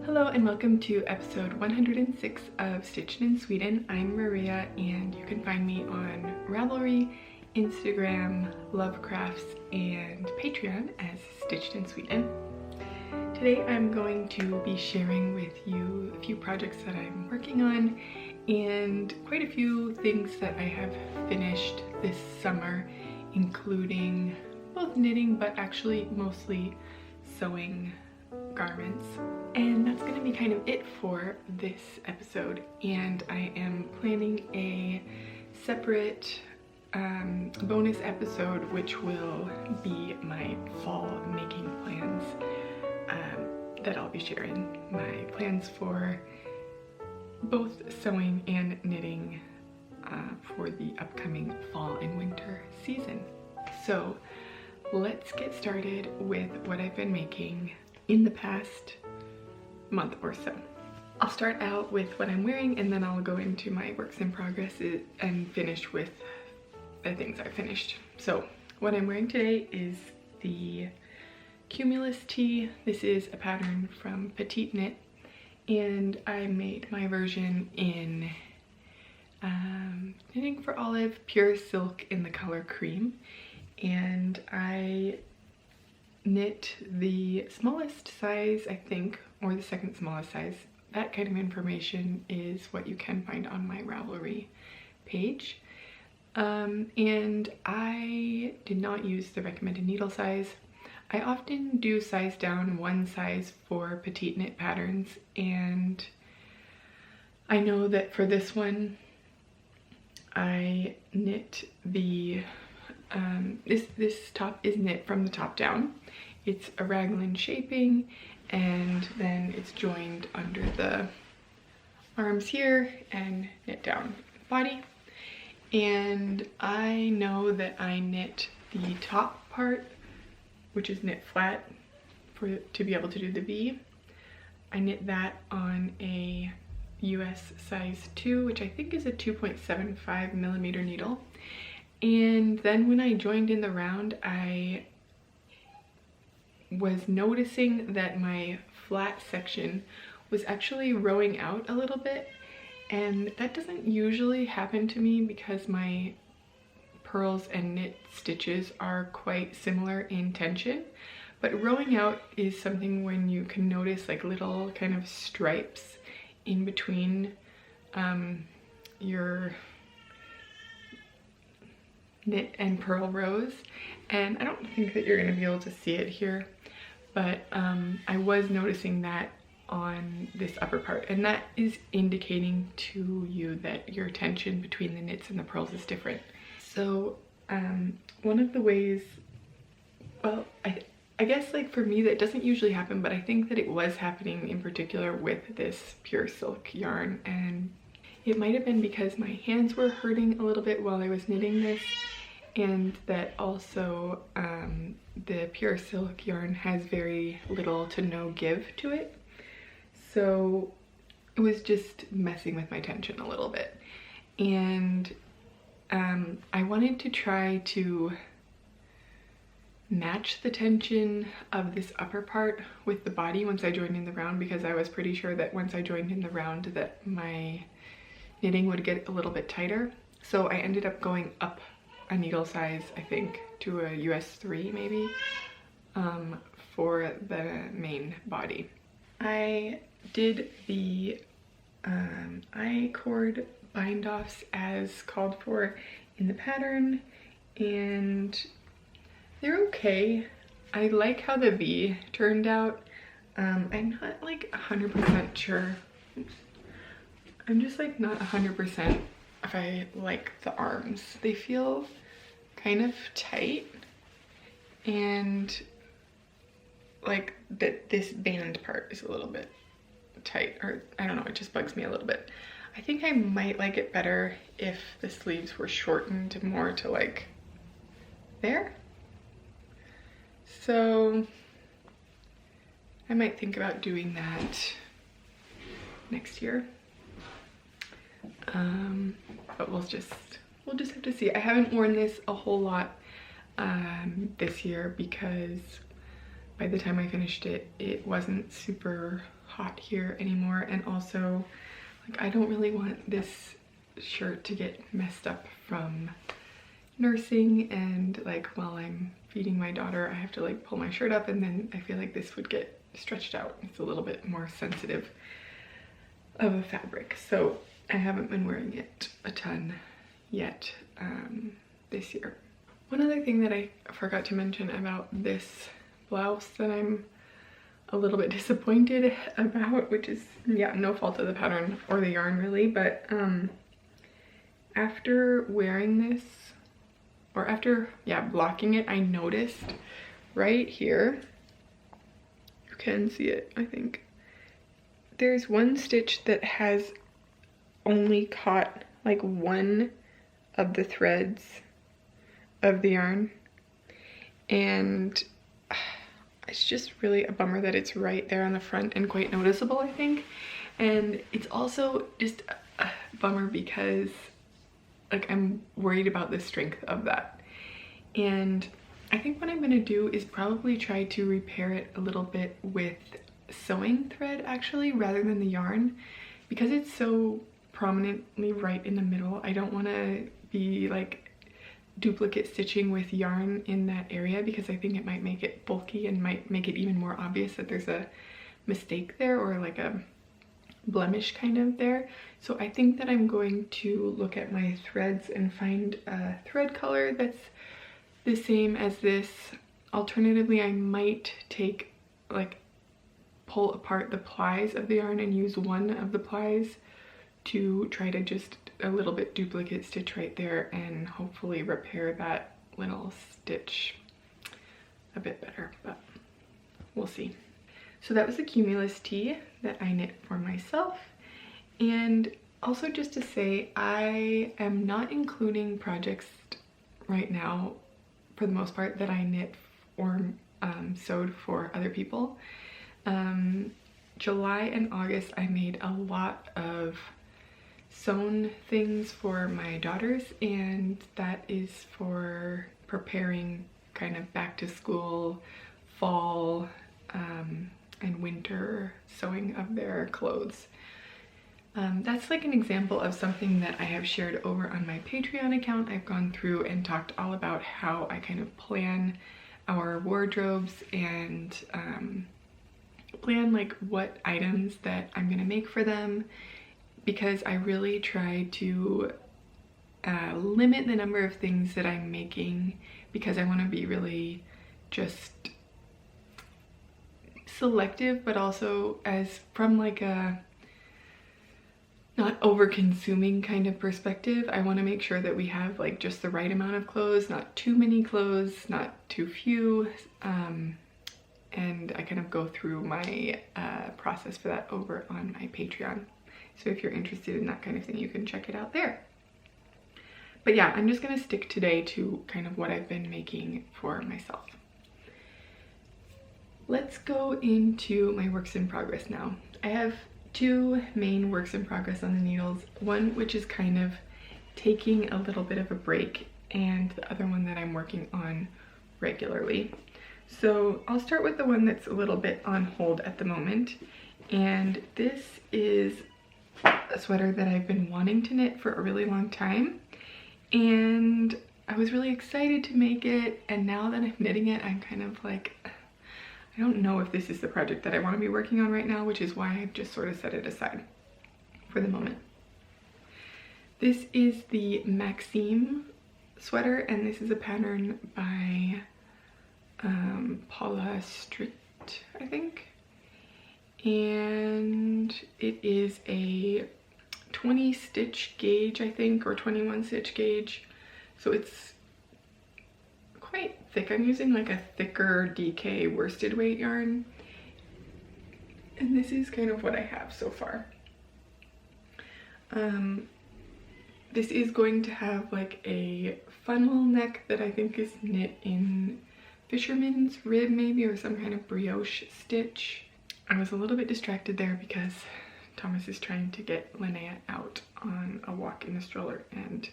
Hello and welcome to episode 106 of Stitched in Sweden. I'm Maria and you can find me on Ravelry, Instagram, Lovecrafts, and Patreon as Stitched in Sweden. Today I'm going to be sharing with you a few projects that I'm working on and quite a few things that I have finished this summer, including both knitting but actually mostly sewing garments. And that's going to be kind of it for this episode, and I am planning a separate bonus episode which will be my fall making plans that I'll be sharing. My plans for both sewing and knitting for the upcoming fall and winter season. So let's get started with what I've been making in the past month or so. I'll start out with what I'm wearing and then I'll go into my works in progress and finish with the things I finished. So what I'm wearing today is the Cumulus Tee. This is a pattern from Petite Knit and I made my version in Knitting for Olive pure silk in the color cream, and I knit the smallest size, I think, or the second smallest size. That kind of information is what you can find on my Ravelry page. And I did not use the recommended needle size. I often do size down one size for petite knit patterns, and I know that for this one I knit the this top is knit from the top down. It's a raglan shaping and then it's joined under the arms here and knit down the body. And I know that I knit the top part, which is knit flat to be able to do the V. I knit that on a US size 2, which I think is a 2.75 millimeter needle. And then when I joined in the round, I was noticing that my flat section was actually rowing out a little bit, and that doesn't usually happen to me because my purls and knit stitches are quite similar in tension. But rowing out is something when you can notice like little kind of stripes in between your knit and purl rows, and I don't think that you're going to be able to see it here, but I was noticing that on this upper part, and that is indicating to you that your tension between the knits and the purls is different. So one of the ways, well, I guess like for me that doesn't usually happen, but I think that it was happening in particular with this pure silk yarn, and it might have been because my hands were hurting a little bit while I was knitting this, and that also the pure silk yarn has very little to no give to it. So it was just messing with my tension a little bit. And I wanted to try to match the tension of this upper part with the body once I joined in the round, because I was pretty sure that once I joined in the round that my knitting would get a little bit tighter. So I ended up going up a needle size, I think, to a US 3 maybe, for the main body. I did the I-cord bind offs as called for in the pattern, and they're okay. I like how the V turned out. I'm not like 100% sure. I'm just like not 100% if I like the arms. They feel kind of tight, and like that this band part is a little bit tight, or I don't know, it just bugs me a little bit. I think I might like it better if the sleeves were shortened more to like there. So I might think about doing that next year. But we'll just have to see. I haven't worn this a whole lot this year because by the time I finished it, it wasn't super hot here anymore. And also, like, I don't really want this shirt to get messed up from nursing, and like while I'm feeding my daughter, I have to like pull my shirt up, and then I feel like this would get stretched out. It's a little bit more sensitive of a fabric, so I haven't been wearing it a ton yet this year. One other thing that I forgot to mention about this blouse that I'm a little bit disappointed about, which is, yeah, no fault of the pattern or the yarn really, but after wearing this, or after, yeah, blocking it, I noticed right here, you can see it, I think, there's one stitch that has only caught like one of the threads of the yarn, and it's just really a bummer that it's right there on the front and quite noticeable, I think. And it's also just a bummer because like I'm worried about the strength of that. And I think what I'm gonna do is probably try to repair it a little bit with sewing thread actually, rather than the yarn, because it's so prominently right in the middle. I don't want to be like duplicate stitching with yarn in that area, because I think it might make it bulky and might make it even more obvious that there's a mistake there, or like a blemish kind of there. So I think that I'm going to look at my threads and find a thread color that's the same as this. Alternatively, I might take like pull apart the plies of the yarn and use one of the plies to try to just a little bit duplicate stitch right there and hopefully repair that little stitch a bit better, but we'll see. So that was the Cumulus Tee that I knit for myself. And also just to say, I am not including projects right now, for the most part, that I knit or sewed for other people. July and August I made a lot of sewn things for my daughters, and that is for preparing kind of back to school, fall, and winter sewing of their clothes. That's like an example of something that I have shared over on my Patreon account. I've gone through and talked all about how I kind of plan our wardrobes and plan like what items that I'm gonna make for them, because I really try to limit the number of things that I'm making, because I want to be really just selective, but also as from like a not over consuming kind of perspective. I want to make sure that we have like just the right amount of clothes, not too many clothes, not too few, and I kind of go through my process for that over on my Patreon. So if you're interested in that kind of thing, you can check it out there. But yeah, I'm just gonna stick today to kind of what I've been making for myself. Let's go into my works in progress now. I have two main works in progress on the needles, one which is kind of taking a little bit of a break, and the other one that I'm working on regularly. So I'll start with the one that's a little bit on hold at the moment, and this is a sweater that I've been wanting to knit for a really long time, and I was really excited to make it, and now that I'm knitting it, I'm kind of like, I don't know if this is the project that I want to be working on right now, which is why I've just sort of set it aside for the moment. This is the Maxime sweater, and this is a pattern by Paula Stritt, I think. And it is a 20 stitch gauge, I think, or 21 stitch gauge. So it's quite thick. I'm using like a thicker DK worsted weight yarn. And this is kind of what I have so far. This is going to have like a funnel neck that I think is knit in fisherman's rib maybe, or some kind of brioche stitch. I was a little bit distracted there because Thomas is trying to get Linnea out on a walk in the stroller, and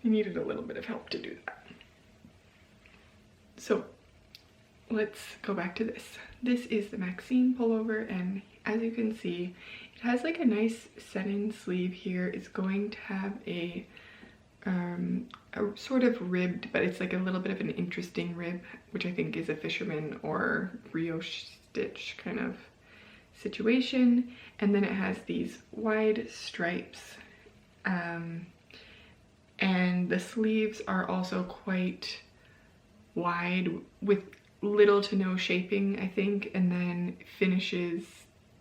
he needed a little bit of help to do that. So let's go back to this. This is the Maxine pullover, and as you can see, it has like a nice set-in sleeve here. It's going to have a sort of ribbed, but it's like a little bit of an interesting rib, which I think is a fisherman or brioche stitch kind of situation. And then it has these wide stripes, and the sleeves are also quite wide with little to no shaping, I think, and then finishes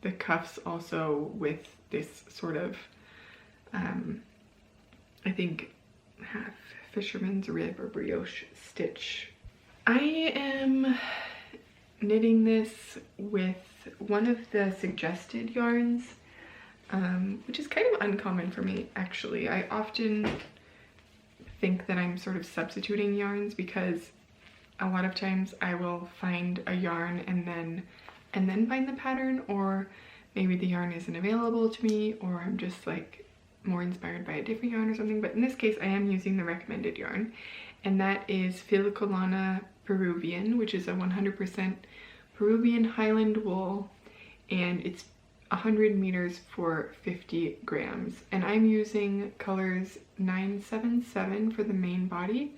the cuffs also with this sort of I think half fisherman's rib or brioche stitch. I am knitting this with one of the suggested yarns, which is kind of uncommon for me actually. I often think that I'm sort of substituting yarns because a lot of times I will find a yarn and then find the pattern, or maybe the yarn isn't available to me, or I'm just like more inspired by a different yarn or something. But in this case I am using the recommended yarn, and that is Filicolana Peruvian, which is a 100% Peruvian Highland wool, and it's 100 meters for 50 grams. And I'm using colors 977 for the main body,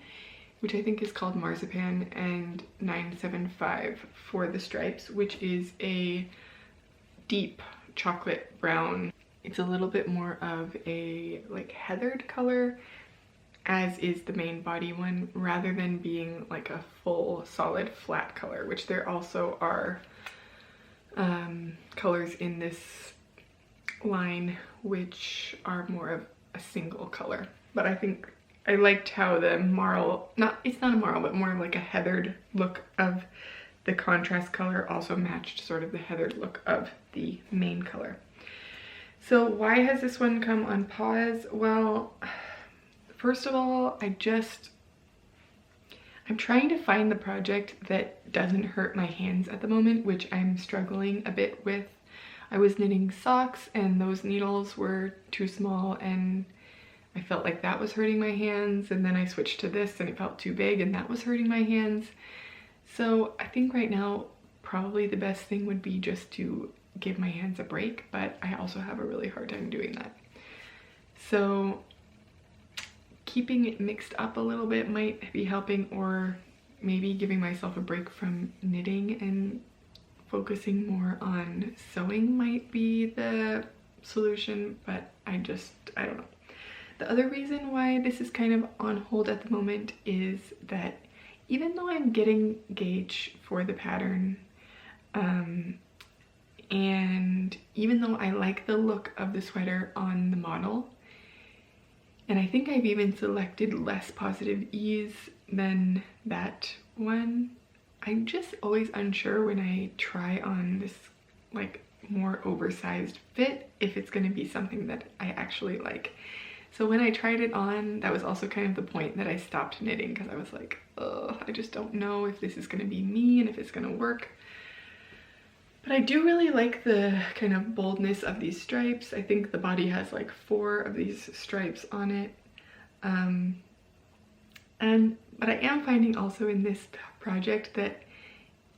which I think is called Marzipan, and 975 for the stripes, which is a deep chocolate brown. It's a little bit more of a like heathered color, as is the main body one, rather than being like a full solid flat color, which there also are colors in this line which are more of a single color. But I think I liked how the marl, it's not a marl, but more of like a heathered look of the contrast color also matched sort of the heathered look of the main color. So why has this one come on pause? Well, first of all, I'm trying to find the project that doesn't hurt my hands at the moment, which I'm struggling a bit with. I was knitting socks and those needles were too small and I felt like that was hurting my hands, and then I switched to this and it felt too big and that was hurting my hands. So I think right now probably the best thing would be just to give my hands a break, but I also have a really hard time doing that. So keeping it mixed up a little bit might be helping, or maybe giving myself a break from knitting and focusing more on sewing might be the solution, but I don't know. The other reason why this is kind of on hold at the moment is that even though I'm getting gauge for the pattern, and even though I like the look of the sweater on the model, and I think I've even selected less positive ease than that one, I'm just always unsure when I try on this like more oversized fit if it's going to be something that I actually like. So when I tried it on, that was also kind of the point that I stopped knitting, because I was like, oh, I just don't know if this is going to be me and if it's going to work. But I do really like the kind of boldness of these stripes. I think the body has like 4 of these stripes on it. But I am finding also in this project that,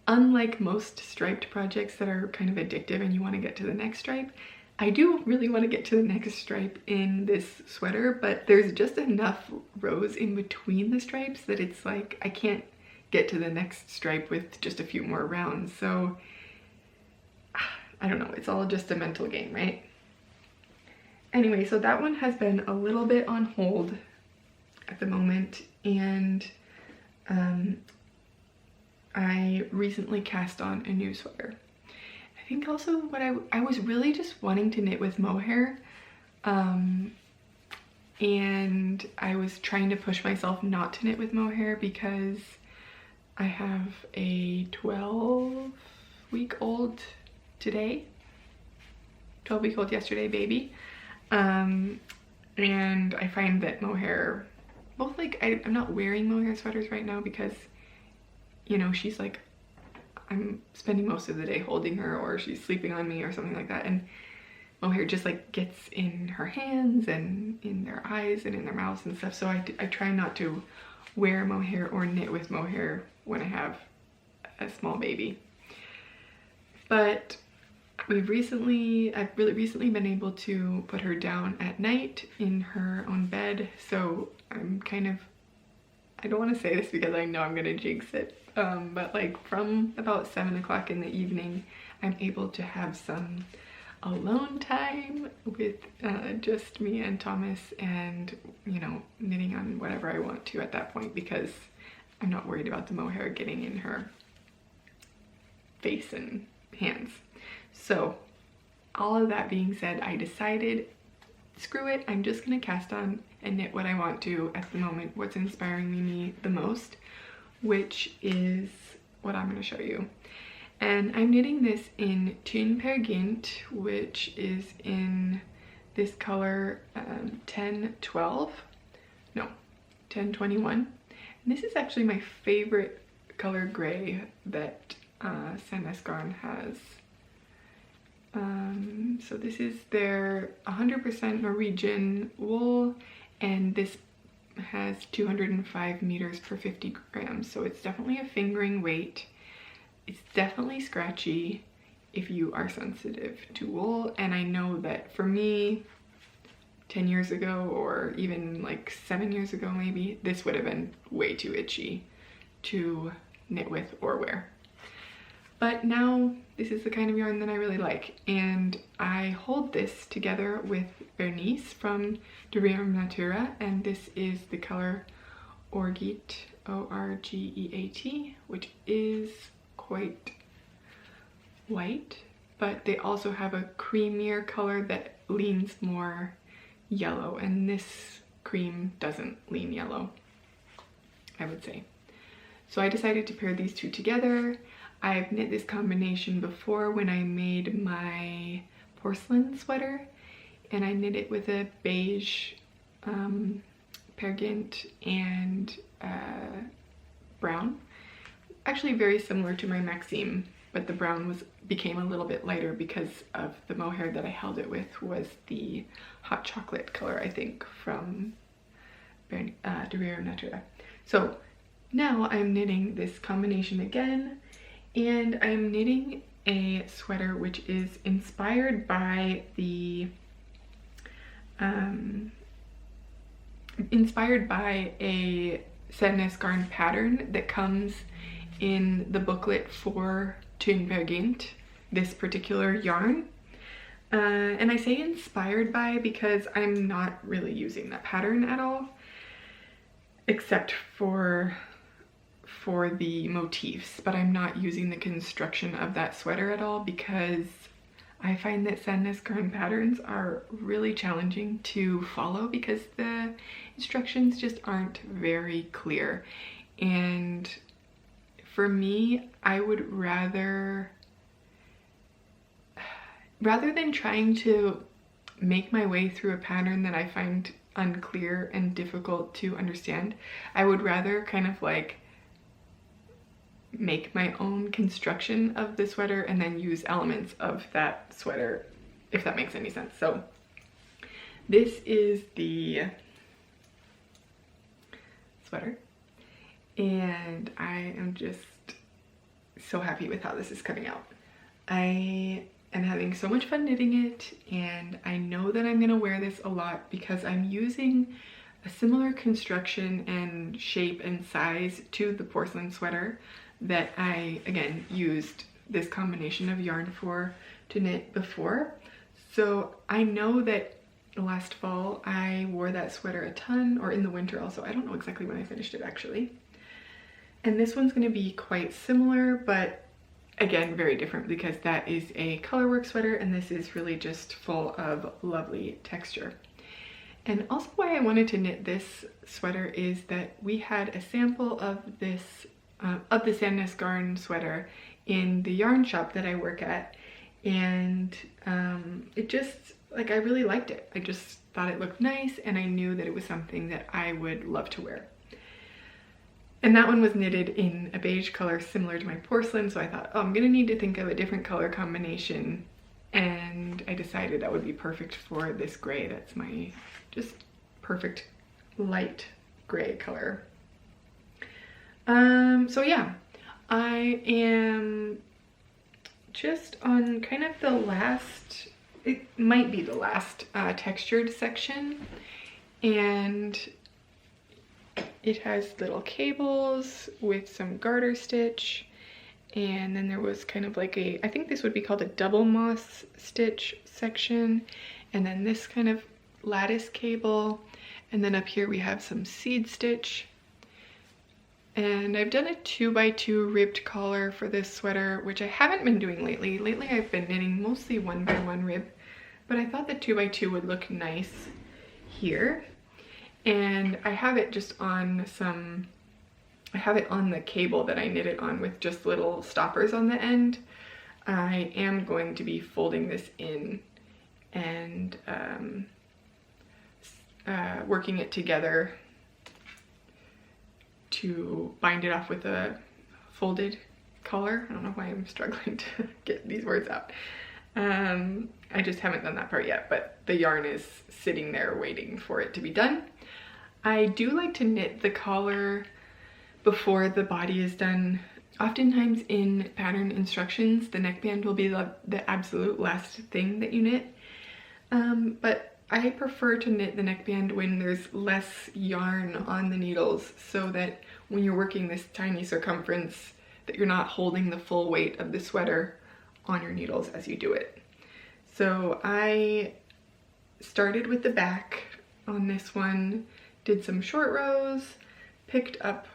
unlike most striped projects that are kind of addictive and you want to get to the next stripe, I do really want to get to the next stripe in this sweater, but there's just enough rows in between the stripes that it's like I can't get to the next stripe with just a few more rounds. So I don't know, it's all just a mental game, right? Anyway, so that one has been a little bit on hold at the moment, and I recently cast on a new sweater. I think also what I was really just wanting to knit with mohair, and I was trying to push myself not to knit with mohair because I have a 12-week-old today, 12-week-old yesterday baby, and I find that mohair, both like I'm not wearing mohair sweaters right now because, you know, she's like, I'm spending most of the day holding her, or she's sleeping on me or something like that, and mohair just like gets in her hands and in their eyes and in their mouths and stuff. So I try not to wear mohair or knit with mohair when I have a small baby. But I've really recently been able to put her down at night in her own bed. So I'm kind of, I don't want to say this because I know I'm going to jinx it. But like from about 7 o'clock in the evening, I'm able to have some alone time with just me and Thomas, and, you know, knitting on whatever I want to at that point, because I'm not worried about the mohair getting in her face and hands. So all of that being said, I decided, screw it, I'm just gonna cast on and knit what I want to at the moment, what's inspiring me the most, which is what I'm gonna show you. And I'm knitting this in Thun Pergint, which is in this color 1012, no, 1021. And this is actually my favorite color gray that Sandnes Garn has. So this is their 100% Norwegian wool, and this has 205 meters per 50 grams. So it's definitely a fingering weight. It's definitely scratchy if you are sensitive to wool. And I know that for me, 10 years ago, or even like 7 years ago maybe, this would have been way too itchy to knit with or wear. But now this is the kind of yarn that I really like, and I hold this together with Bernice from Derium Natura, and this is the color Orgeat, O-R-G-E-A-T, which is quite white, but they also have a creamier color that leans more yellow, and this cream doesn't lean yellow, I would say. So I decided to pair these two together. I've knit this combination before when I made my porcelain sweater, and I knit it with a beige Pergint and brown. Actually very similar to my Maxime, but the brown became a little bit lighter because of the mohair that I held it with was the hot chocolate color, I think, from Derium Natura. So now I'm knitting this combination again, and I'm knitting a sweater which is inspired by a Sandnes Garn pattern that comes in the booklet for Thun Pergint, this particular yarn. And I say inspired by because I'm not really using that pattern at all, except for the motifs, but I'm not using the construction of that sweater at all because I find that Sandnes Garn patterns are really challenging to follow because the instructions just aren't very clear. And for me, I would rather than trying to make my way through a pattern that I find unclear and difficult to understand, I would rather kind of like make my own construction of the sweater and then use elements of that sweater, if that makes any sense. So this is the sweater, and I am just so happy with how this is coming out. I am having so much fun knitting it, and I know that I'm gonna wear this a lot because I'm using a similar construction and shape and size to the porcelain sweater that I, again, used this combination of yarn to knit before. So I know that last fall I wore that sweater a ton, or in the winter also. I don't know exactly when I finished it actually. And this one's gonna be quite similar, but again, very different because that is a colorwork sweater and this is really just full of lovely texture. And also why I wanted to knit this sweater is that we had a sample of this of the Sandnes Garn sweater in the yarn shop that I work at, and it just, like, I really liked it. I just thought it looked nice, and I knew that it was something that I would love to wear. And that one was knitted in a beige color similar to my porcelain, so I thought, oh, I'm gonna need to think of a different color combination, and I decided that would be perfect for this gray. That's my just perfect light gray color. So yeah, I am just on kind of the last, it might be the last textured section, and it has little cables with some garter stitch, and then there was kind of like a, I think this would be called a double moss stitch section, and then this kind of lattice cable, and then up here we have some seed stitch. And I've done a 2x2 ribbed collar for this sweater, which I haven't been doing lately. Lately I've been knitting mostly 1x1 rib, but I thought the 2x2 would look nice here. And I have it just on some, I have it on the cable that I knit it on with just little stoppers on the end. I am going to be folding this in and working it together to bind it off with a folded collar. I don't know why I'm struggling to get these words out. I just haven't done that part yet, but the yarn is sitting there waiting for it to be done. I do like to knit the collar before the body is done. Oftentimes in pattern instructions, the neckband will be the absolute last thing that you knit. But I prefer to knit the neckband when there's less yarn on the needles, so that when you're working this tiny circumference, that you're not holding the full weight of the sweater on your needles as you do it. So I started with the back on this one, did some short rows, picked up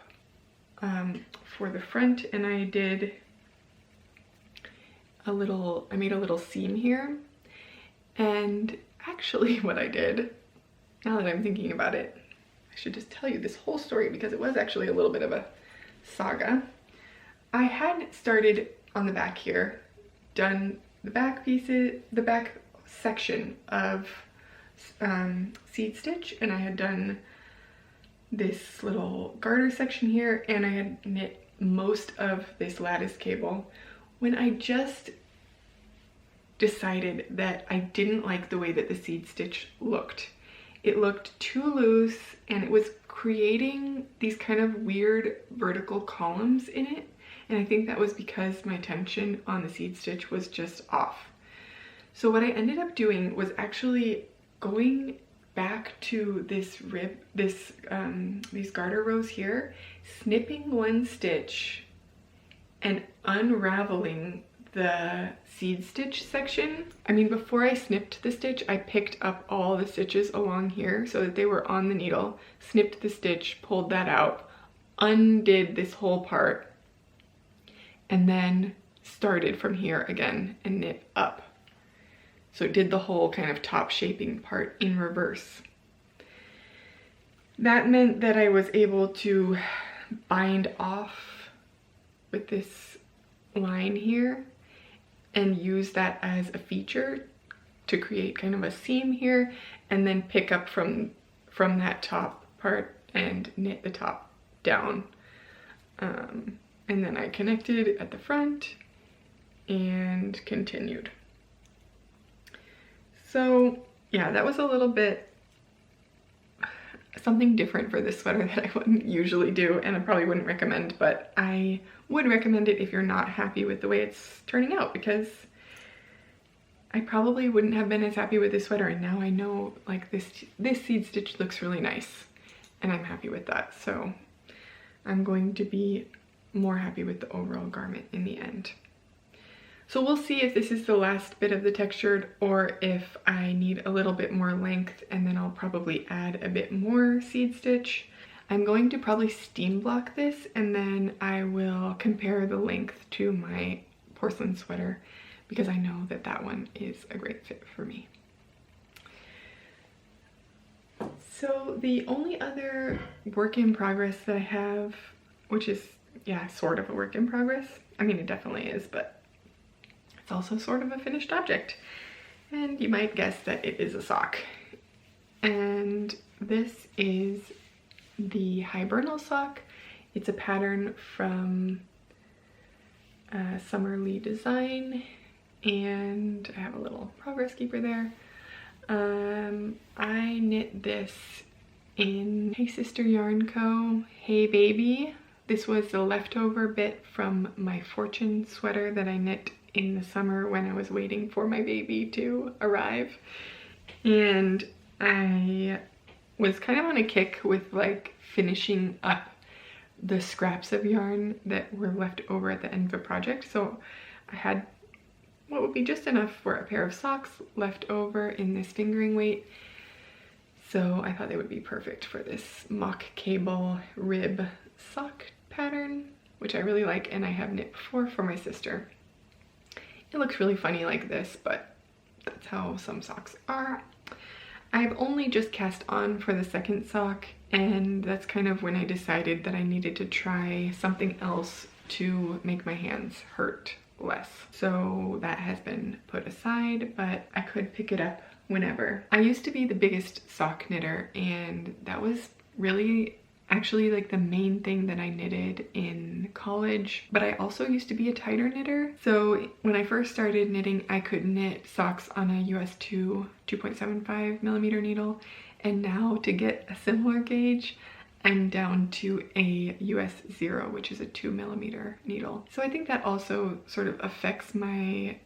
for the front, and I did a little, I made a little seam here. And actually what I did, now that I'm thinking about it, I should just tell you this whole story because it was actually a little bit of a saga. I had started on the back here, done the back pieces, the back section of seed stitch, and I had done this little garter section here, and I had knit most of this lattice cable when I just decided that I didn't like the way that the seed stitch looked. It looked too loose, and it was creating these kind of weird vertical columns in it, and I think that was because my tension on the seed stitch was just off. So what I ended up doing was actually going back to this rib, these garter rows here, snipping one stitch and unraveling the seed stitch section. I mean, before I snipped the stitch, I picked up all the stitches along here so that they were on the needle, snipped the stitch, pulled that out, undid this whole part, and then started from here again and knit up. So it did the whole kind of top shaping part in reverse. That meant that I was able to bind off with this line here and use that as a feature to create kind of a seam here, and then pick up from that top part and knit the top down. And then I connected at the front and continued. So yeah, that was a little bit something different for this sweater that I wouldn't usually do, and I probably wouldn't recommend, but I would recommend it if you're not happy with the way it's turning out, because I probably wouldn't have been as happy with this sweater, and now I know like this seed stitch looks really nice and I'm happy with that. So I'm going to be more happy with the overall garment in the end. So we'll see if this is the last bit of the textured or if I need a little bit more length, and then I'll probably add a bit more seed stitch. I'm going to probably steam block this, and then I will compare the length to my porcelain sweater because I know that that one is a great fit for me. So the only other work in progress that I have, which is, yeah, sort of a work in progress. I mean, it definitely is, but it's also sort of a finished object. And you might guess that it is a sock. And this is the Hibernal sock. It's a pattern from Summerly Design, and I have a little progress keeper there. I knit this in Hey Sister Yarn Co. Hey Baby. This was the leftover bit from my Fortune sweater that I knit in the summer when I was waiting for my baby to arrive. And I was kind of on a kick with like finishing up the scraps of yarn that were left over at the end of a project. So I had what would be just enough for a pair of socks left over in this fingering weight. So I thought they would be perfect for this mock cable rib sock pattern, which I really like, and I have knit before for my sister. It looks really funny like this, but that's how some socks are. I've only just cast on for the second sock, and that's kind of when I decided that I needed to try something else to make my hands hurt less. So that has been put aside, but I could pick it up whenever. I used to be the biggest sock knitter, and that was really actually like the main thing that I knitted in college, but I also used to be a tighter knitter. So when I first started knitting, I could knit socks on a US 2.75 millimeter needle, and now to get a similar gauge, I'm down to a US 0, which is a 2 millimeter needle. So I think that also sort of affects my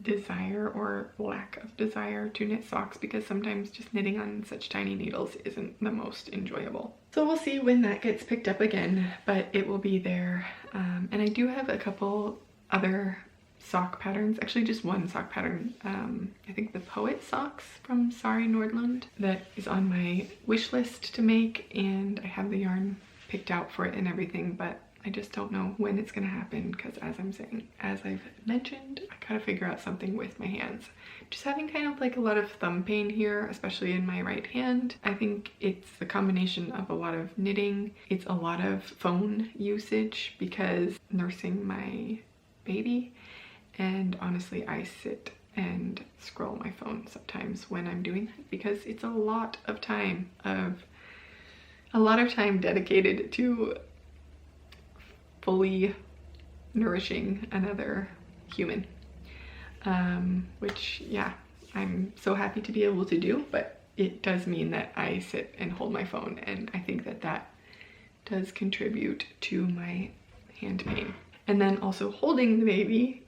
desire or lack of desire to knit socks, because sometimes just knitting on such tiny needles isn't the most enjoyable. So we'll see when that gets picked up again, but it will be there. And I do have a couple other sock patterns, actually just one sock pattern. I think the Poet socks from Sari Nordlund that is on my wish list to make, and I have the yarn picked out for it and everything, but I just don't know when it's gonna happen, because as I've mentioned, I gotta figure out something with my hands. Just having kind of like a lot of thumb pain here, especially in my right hand. I think it's a combination of a lot of knitting. It's a lot of phone usage because nursing my baby. And honestly, I sit and scroll my phone sometimes when I'm doing that, because it's a lot of time dedicated to fully nourishing another human, which, yeah, I'm so happy to be able to do, but it does mean that I sit and hold my phone, and I think that that does contribute to my hand pain. And then also holding the baby,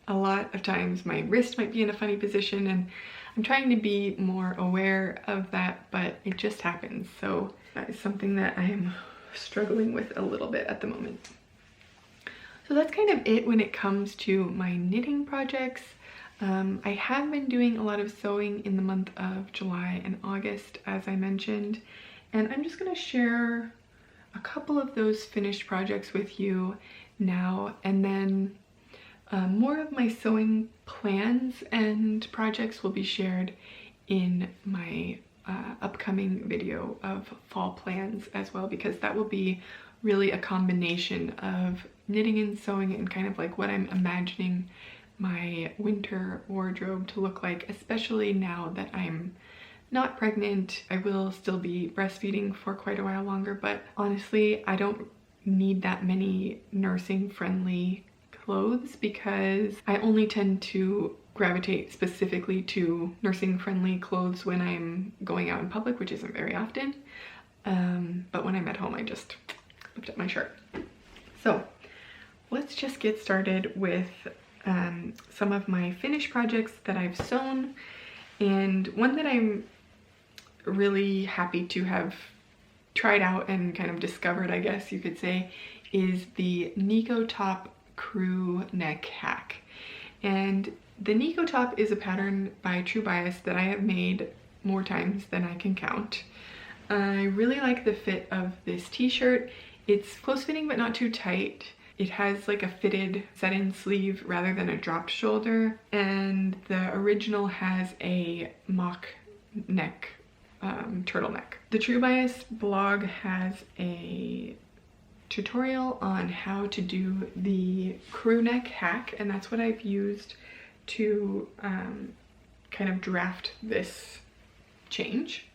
a lot of times my wrist might be in a funny position, and I'm trying to be more aware of that, but it just happens. So that is something that I am struggling with a little bit at the moment. So that's kind of it when it comes to my knitting projects. I have been doing a lot of sewing in the month of July and August, as I mentioned, and I'm just going to share a couple of those finished projects with you now, and then more of my sewing plans and projects will be shared in my upcoming video of fall plans as well, because that will be really a combination of knitting and sewing and kind of like what I'm imagining my winter wardrobe to look like, especially now that I'm not pregnant. I will still be breastfeeding for quite a while longer, but honestly, I don't need that many nursing friendly clothes, because I only tend to gravitate specifically to nursing friendly clothes when I'm going out in public, which isn't very often. But when I'm at home, I just lift up my shirt. So let's just get started with some of my finished projects that I've sewn. And one that I'm really happy to have tried out and kind of discovered, I guess you could say, is the Nico Top crew neck hack. And the Nico Top is a pattern by True Bias that I have made more times than I can count. I really like the fit of this t-shirt. It's close fitting but not too tight. It has like a fitted set-in sleeve rather than a dropped shoulder, and the original has a mock neck turtleneck. The True Bias blog has a tutorial on how to do the crew neck hack, and that's what I've used to kind of draft this change.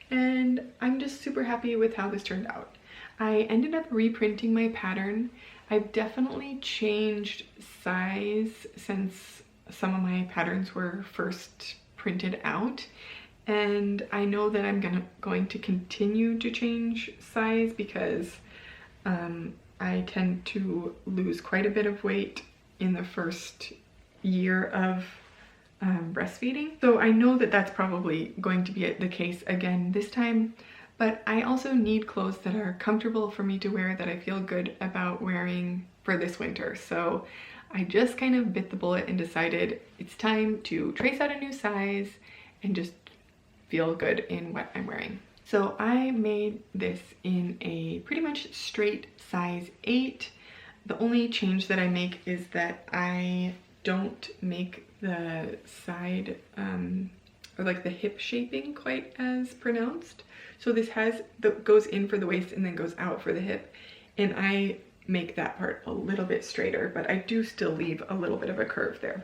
And I'm just super happy with how this turned out. I ended up reprinting my pattern. I've definitely changed size since some of my patterns were first printed out, and I know that I'm going to continue to change size because I tend to lose quite a bit of weight in the first year of breastfeeding. So I know that that's probably going to be the case again this time, but I also need clothes that are comfortable for me to wear, that I feel good about wearing for this winter. So I just kind of bit the bullet and decided it's time to trace out a new size and just feel good in what I'm wearing. So I made this in a pretty much straight size 8. The only change that I make is that I don't make the side or like the hip shaping quite as pronounced. So this goes in for the waist and then goes out for the hip, and I make that part a little bit straighter, but I do still leave a little bit of a curve there.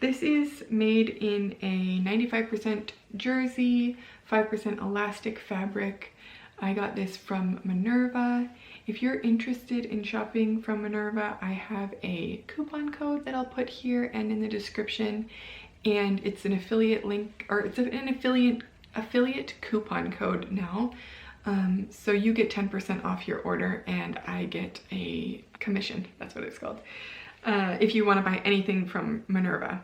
This is made in a 95% jersey, 5% elastic fabric. I got this from Minerva. If you're interested in shopping from Minerva, I have a coupon code that I'll put here and in the description, and it's an affiliate link, or it's an affiliate coupon code now. So you get 10% off your order and I get a commission, that's what it's called, if you want to buy anything from Minerva.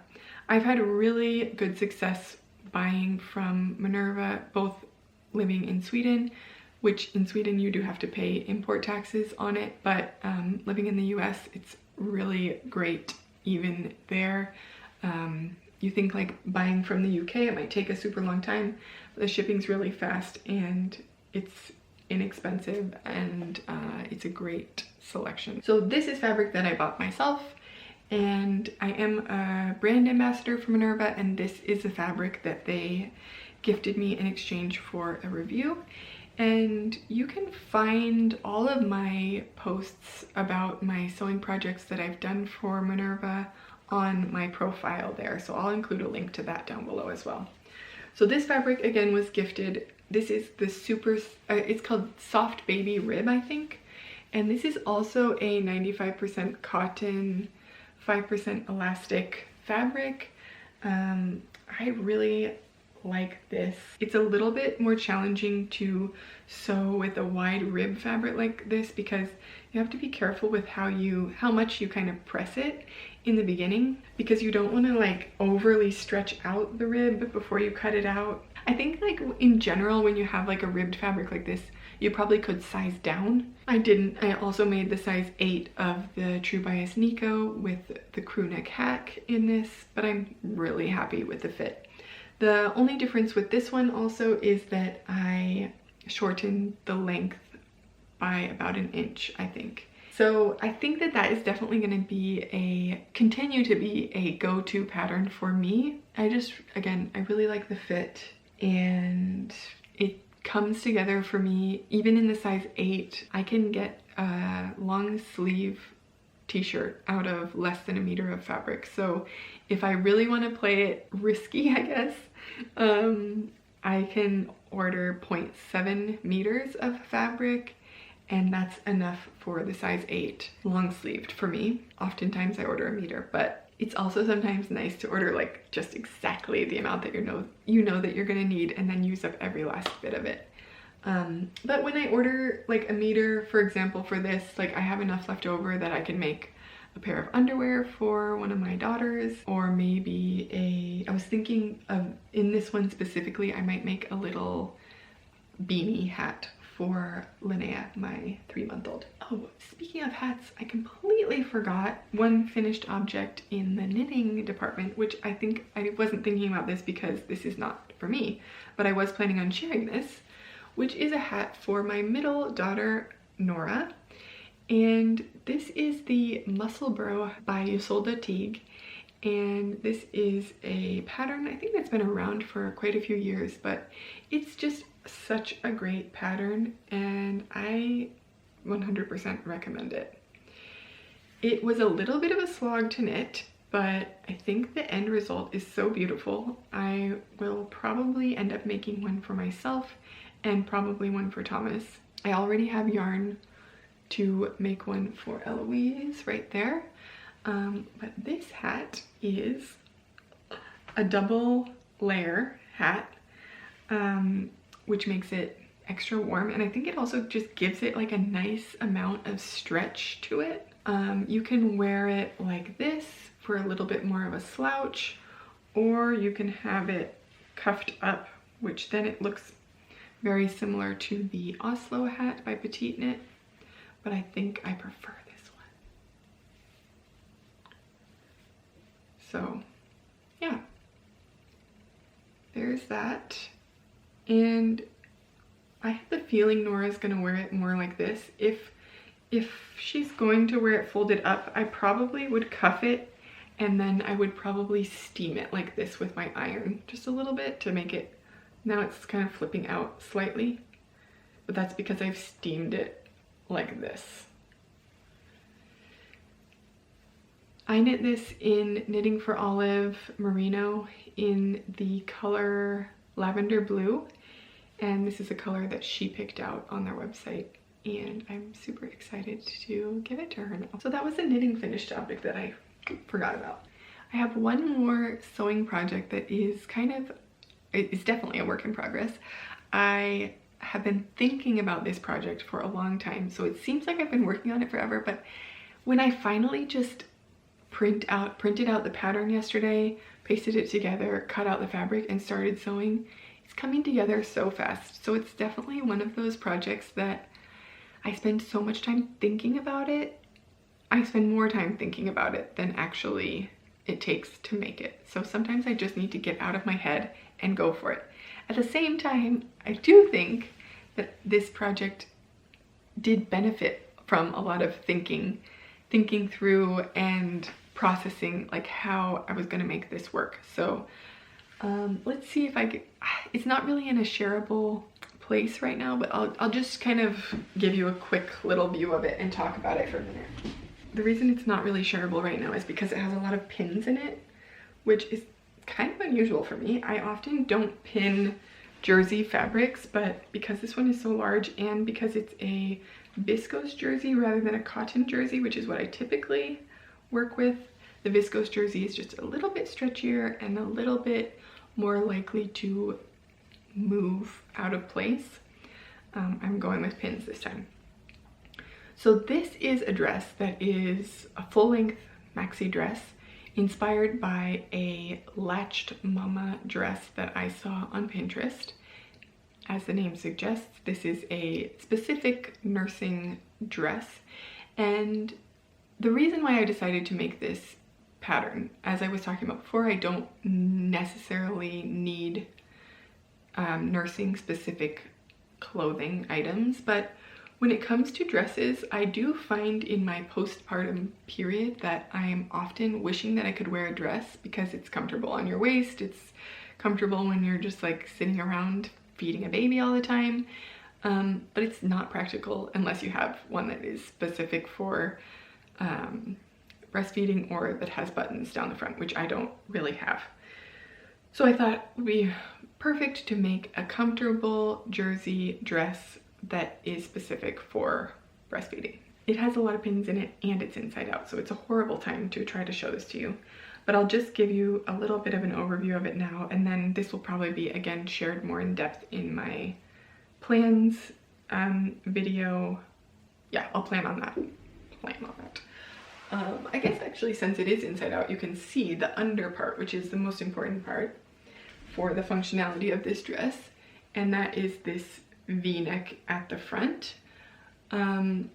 I've had really good success buying from Minerva, both living in Sweden, which in Sweden you do have to pay import taxes on it, but living in the US, it's really great even there. You think like buying from the UK, it might take a super long time, but the shipping's really fast and it's inexpensive, and it's a great selection. So this is fabric that I bought myself, and I am a brand ambassador for Minerva, and this is the fabric that they gifted me in exchange for a review. And you can find all of my posts about my sewing projects that I've done for Minerva on my profile there, so I'll include a link to that down below as well. So this fabric again was gifted. This is the it's called Soft Baby Rib, I think, and this is also a 95% cotton, 5% elastic fabric. I really like this. It's a little bit more challenging to sew with a wide rib fabric like this because you have to be careful with how much you kind of press it in the beginning, because you don't want to like overly stretch out the rib before you cut it out. I think like in general, when you have like a ribbed fabric like this, you probably could size down. I didn't. I also made the size 8 of the True Bias Nico with the crew neck hack in this, but I'm really happy with the fit. The only difference with this one also is that I shortened the length by about an inch, I think. So I think that that is definitely going to continue to be a go-to pattern for me. Again, I really like the fit, and it comes together for me. Even in the size 8, I can get a long sleeve t-shirt out of less than a meter of fabric. So if I really want to play it risky, I guess, I can order 0.7 meters of fabric, and that's enough for the size 8 long sleeved for me. Oftentimes I order a meter, but it's also sometimes nice to order like just exactly the amount that you know that you're gonna need, and then use up every last bit of it. But when I order like a meter, for example, for this, like I have enough left over that I can make a pair of underwear for one of my daughters, or maybe I was thinking of, in this one specifically, I might make a little beanie hat for Linnea, my 3-month-old. Oh, speaking of hats, I completely forgot one finished object in the knitting department, which I wasn't thinking about this because this is not for me, but I was planning on sharing this, which is a hat for my middle daughter, Nora. And this is the Muscle Bro by Isolde Teague. And this is a pattern, I think that's been around for quite a few years, but it's just such a great pattern, and I 100% recommend it. It was a little bit of a slog to knit, but I think the end result is so beautiful. I will probably end up making one for myself and probably one for Thomas. I already have yarn to make one for Eloise right there. But this hat is a double layer hat, which makes it extra warm, and I think it also just gives it like a nice amount of stretch to it. You can wear it like this for a little bit more of a slouch, or you can have it cuffed up, which then it looks very similar to the Oslo hat by Petite Knit, but I think I prefer this one. So yeah, there's that. And I have the feeling Nora's gonna wear it more like this. If she's going to wear it folded up, I probably would cuff it, and then I would probably steam it like this with my iron just a little bit to make it, now it's kind of flipping out slightly, but that's because I've steamed it like this. I knit this in Knitting for Olive Merino in the color Lavender Blue, and this is a color that she picked out on their website, and I'm super excited to give it to her now. So that was a knitting finished object that I forgot about. I have one more sewing project that is it's definitely a work in progress. I have been thinking about this project for a long time, so it seems like I've been working on it forever, but when I finally just printed out the pattern yesterday, pasted it together, cut out the fabric, and started sewing, it's coming together so fast. So it's definitely one of those projects that I spend so much time thinking about it. I spend more time thinking about it than actually it takes to make it. So sometimes I just need to get out of my head and go for it. At the same time, I do think that this project did benefit from a lot of thinking through and processing like how I was gonna make this work. So let's see if I get, it's not really in a shareable place right now, but I'll just kind of give you a quick little view of it and talk about it for a minute. The reason it's not really shareable right now is because it has a lot of pins in it, which is kind of unusual for me. I often don't pin jersey fabrics, but because this one is so large and because it's a viscose jersey rather than a cotton jersey, which is what I typically work with, the viscose jersey is just a little bit stretchier and a little bit more likely to move out of place. I'm going with pins this time. So this is a dress that is a full-length maxi dress inspired by a latched mama dress that I saw on Pinterest. As the name suggests, this is a specific nursing dress, and the reason why I decided to make this pattern, as I was talking about before, I don't necessarily need nursing specific clothing items, but when it comes to dresses, I do find in my postpartum period that I'm often wishing that I could wear a dress because it's comfortable on your waist, it's comfortable when you're just like sitting around feeding a baby all the time, but it's not practical unless you have one that is specific for breastfeeding or that has buttons down the front, which I don't really have. So I thought it would be perfect to make a comfortable jersey dress that is specific for breastfeeding. It has a lot of pins in it and it's inside out, so it's a horrible time to try to show this to you, but I'll just give you a little bit of an overview of it now, and then this will probably be again shared more in depth in my plans video. Yeah, I'll plan on that. I guess actually, since it is inside out, you can see the under part, which is the most important part for the functionality of this dress, and that is this V-neck at the front. I'm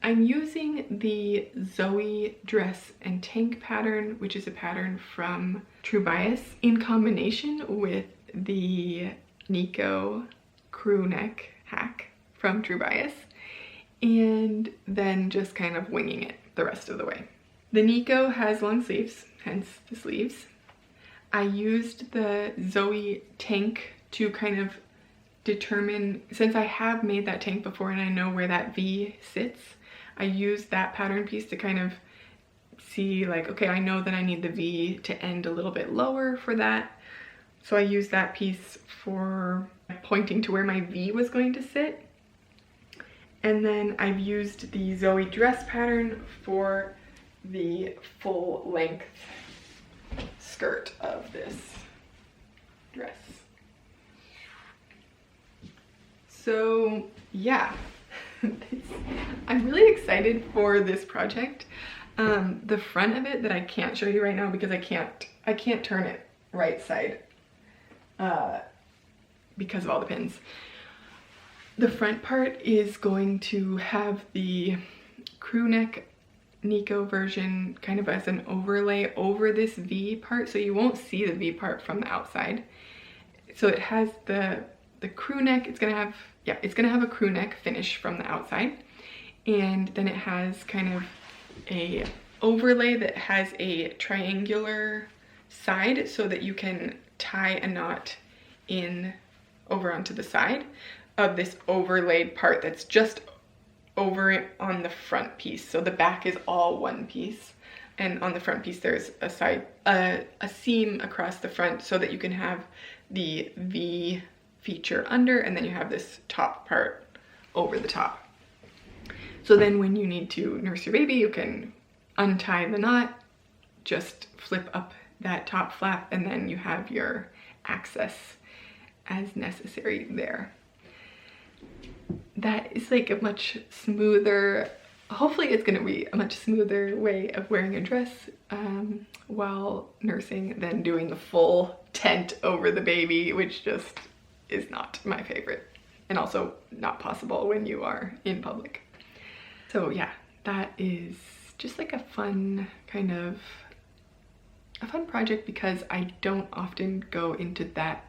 using the Zoe dress and tank pattern, which is a pattern from True Bias, in combination with the Nico crew neck hack from True Bias, and then just kind of winging it the rest of the way. The Nico has long sleeves, hence the sleeves. I used the Zoe tank to kind of determine, since I have made that tank before and I know where that V sits, I used that pattern piece to kind of see like, okay, I know that I need the V to end a little bit lower for that. So I used that piece for pointing to where my V was going to sit. And then I've used the Zoe dress pattern for the full length skirt of this dress. So yeah, I'm really excited for this project. The front of it that I can't show you right now because I can't turn it right side because of all the pins. The front part is going to have the crew neck Nico version kind of as an overlay over this V part, so you won't see the V part from the outside. So it has the crew neck. It's gonna have a crew neck finish from the outside, and then it has kind of a overlay that has a triangular side so that you can tie a knot in over onto the side of this overlaid part that's just over on the front piece. So the back is all one piece, and on the front piece there's a seam across the front so that you can have the V feature under, and then you have this top part over the top. So then when you need to nurse your baby, you can untie the knot, just flip up that top flap, and then you have your access as necessary there. That is like a much smoother, hopefully it's going to be a much smoother way of wearing a dress while nursing than doing the full tent over the baby, which just is not my favorite, and also not possible when you are in public. So yeah, that is just like a fun project because I don't often go into that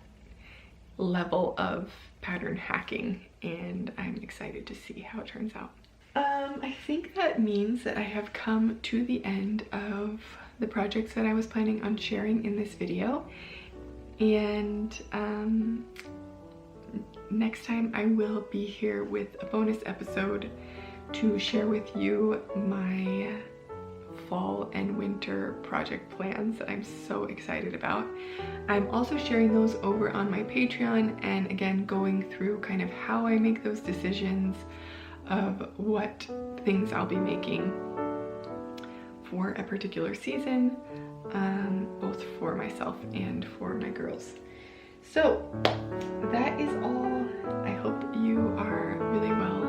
level of pattern hacking, and I'm excited to see how it turns out. I think that means that I have come to the end of the projects that I was planning on sharing in this video, and next time I will be here with a bonus episode to share with you my fall and winter project plans that I'm so excited about. I'm also sharing those over on my Patreon, and again going through kind of how I make those decisions of what things I'll be making for a particular season, both for myself and for my girls. So that is all. I hope you are really well